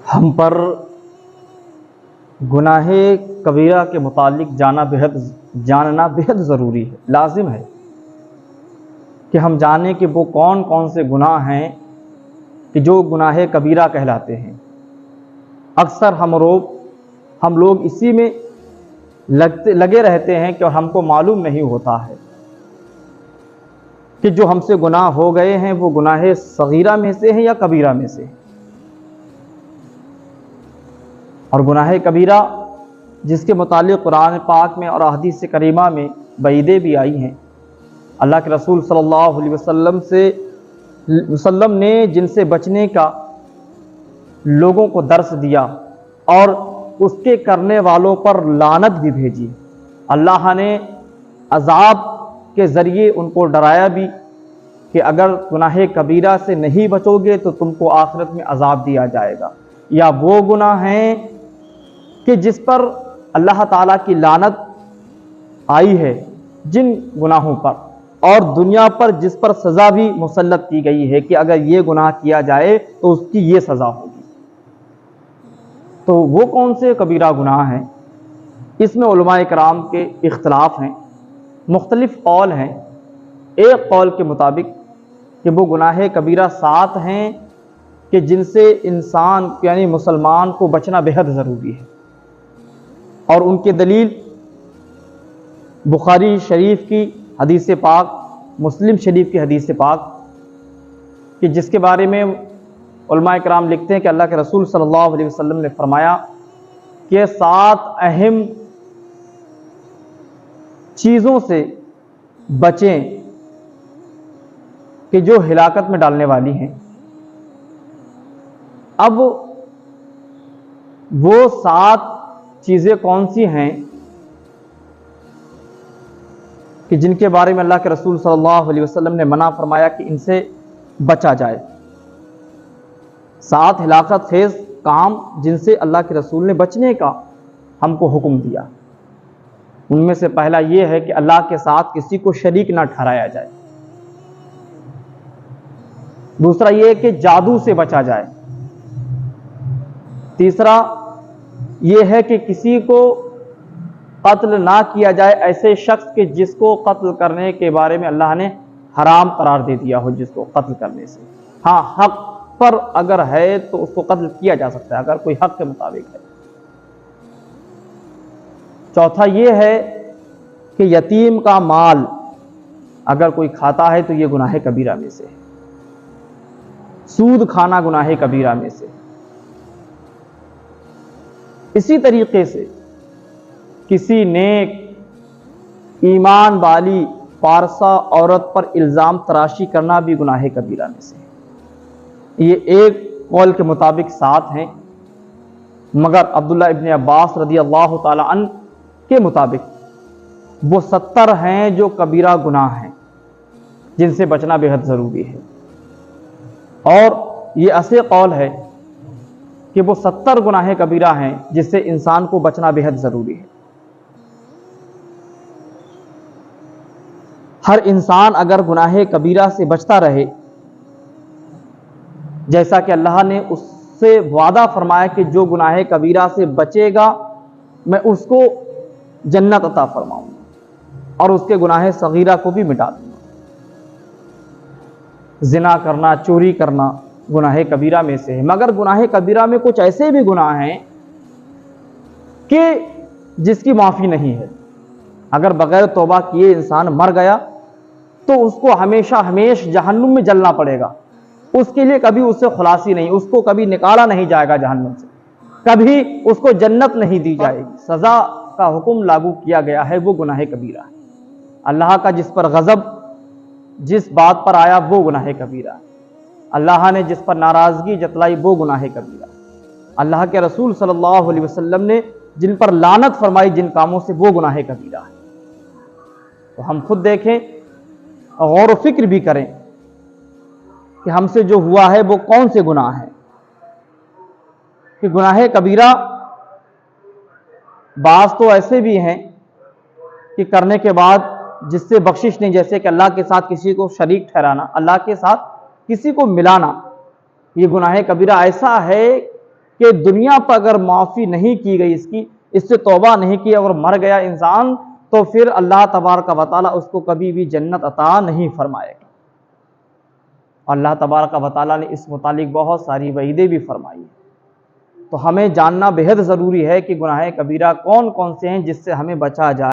ہم پر گناہ کبیرہ کے متعلق جاننا بہت ضروری ہے، لازم ہے کہ ہم جانیں کہ وہ کون کون سے گناہ ہیں کہ جو گناہ کبیرہ کہلاتے ہیں۔ اکثر ہم لوگ اسی میں لگے رہتے ہیں کہ ہم کو معلوم نہیں ہوتا ہے کہ جو ہم سے گناہ ہو گئے ہیں وہ گناہ صغیرہ میں سے ہیں یا کبیرہ میں سے ہیں۔ اور گناہ کبیرہ جس کے متعلق قرآن پاک میں اور احادیث کریمہ میں وعیدیں بھی آئی ہیں، اللہ کے رسول صلی اللہ علیہ وسلم نے جن سے بچنے کا لوگوں کو درس دیا اور اس کے کرنے والوں پر لعنت بھی بھیجی۔ اللہ نے عذاب کے ذریعے ان کو ڈرایا بھی کہ اگر گناہ کبیرہ سے نہیں بچو گے تو تم کو آخرت میں عذاب دیا جائے گا، یا وہ گناہ ہیں کہ جس پر اللہ تعالیٰ کی لعنت آئی ہے جن گناہوں پر، اور دنیا پر جس پر سزا بھی مسلط کی گئی ہے کہ اگر یہ گناہ کیا جائے تو اس کی یہ سزا ہوگی۔ تو وہ کون سے کبیرہ گناہ ہیں؟ اس میں علماء کرام کے اختلاف ہیں، مختلف قول ہیں۔ ایک قول کے مطابق کہ وہ گناہ کبیرہ 7 ہیں کہ جن سے انسان یعنی مسلمان کو بچنا بہت ضروری ہے، اور ان کی دلیل بخاری شریف کی حدیث پاک، مسلم شریف کی حدیث پاک کہ جس کے بارے میں علماء کرام لکھتے ہیں کہ اللہ کے رسول صلی اللہ علیہ وسلم نے فرمایا کہ 7 اہم چیزوں سے بچیں کہ جو ہلاکت میں ڈالنے والی ہیں۔ اب وہ 7 چیزیں کون سی ہیں کہ جن کے بارے میں اللہ کے رسول صلی اللہ علیہ وسلم نے منع فرمایا کہ ان سے بچا جائے؟ 7 ہلاکت خیز کام جن سے اللہ کے رسول نے بچنے کا ہم کو حکم دیا۔ ان میں سے پہلا یہ ہے کہ اللہ کے ساتھ کسی کو شریک نہ ٹھہرایا جائے۔ دوسرا یہ کہ جادو سے بچا جائے۔ تیسرا یہ ہے کہ کسی کو قتل نہ کیا جائے، ایسے شخص کے جس کو قتل کرنے کے بارے میں اللہ نے حرام قرار دے دیا ہو، جس کو قتل کرنے سے، ہاں حق پر اگر ہے تو اس کو قتل کیا جا سکتا ہے اگر کوئی حق کے مطابق ہے۔ چوتھا یہ ہے کہ یتیم کا مال اگر کوئی کھاتا ہے تو یہ گناہ کبیرہ میں سے ہے۔ سود کھانا گناہ کبیرہ میں سے۔ اسی طریقے سے کسی نیک ایمان والی پارسا عورت پر الزام تراشی کرنا بھی گناہ کبیرہ میں سے ہے۔ یہ ایک قول کے مطابق 7 ہیں، مگر عبداللہ ابن عباس رضی اللہ تعالی عنہ کے مطابق وہ 70 ہیں جو کبیرہ گناہ ہیں جن سے بچنا بہت ضروری ہے۔ اور یہ اصل قول ہے کہ وہ 70 گناہ کبیرہ ہیں جس سے انسان کو بچنا بہت ضروری ہے۔ ہر انسان اگر گناہ کبیرہ سے بچتا رہے، جیسا کہ اللہ نے اس سے وعدہ فرمایا کہ جو گناہ کبیرہ سے بچے گا میں اس کو جنت عطا فرماؤں گا اور اس کے گناہ صغیرہ کو بھی مٹا دوں گا۔ زنا کرنا، چوری کرنا گناہ کبیرہ میں سے ہے، مگر گناہ کبیرہ میں کچھ ایسے بھی گناہ ہیں کہ جس کی معافی نہیں ہے۔ اگر بغیر توبہ کیے انسان مر گیا تو اس کو ہمیشہ جہنم میں جلنا پڑے گا، اس کے لیے کبھی اس سے خلاصی نہیں، اس کو کبھی نکالا نہیں جائے گا جہنم سے، کبھی اس کو جنت نہیں دی جائے گی، سزا کا حکم لاگو کیا گیا ہے، وہ گناہ کبیرہ ہے۔ اللہ کا جس پر غضب جس بات پر آیا وہ گناہ کبیرہ ہے، اللہ نے جس پر ناراضگی جتلائی وہ گناہ کبیرہ ہے، اللہ کے رسول صلی اللہ علیہ وسلم نے جن پر لعنت فرمائی جن کاموں سے وہ گناہ کبیرہ ہے۔ تو ہم خود دیکھیں، غور و فکر بھی کریں کہ ہم سے جو ہوا ہے وہ کون سے گناہ ہیں۔ کہ گناہ کبیرہ بعض تو ایسے بھی ہیں کہ کرنے کے بعد جس سے بخشش نہیں، جیسے کہ اللہ کے ساتھ کسی کو شریک ٹھہرانا، اللہ کے ساتھ کسی کو ملانا، یہ گناہ کبیرہ ایسا ہے کہ دنیا پر اگر معافی نہیں کی گئی اس سے توبہ نہیں کی اور مر گیا انسان، تو پھر اللہ تبارک و تعالیٰ اس کو کبھی بھی جنت عطا نہیں فرمائے گا۔ اللہ تبارک و تعالیٰ نے اس متعلق بہت ساری وعیدیں بھی فرمائی ہیں۔ تو ہمیں جاننا بہت ضروری ہے کہ گناہ کبیرہ کون کون سے ہیں جس سے ہمیں بچا جائے۔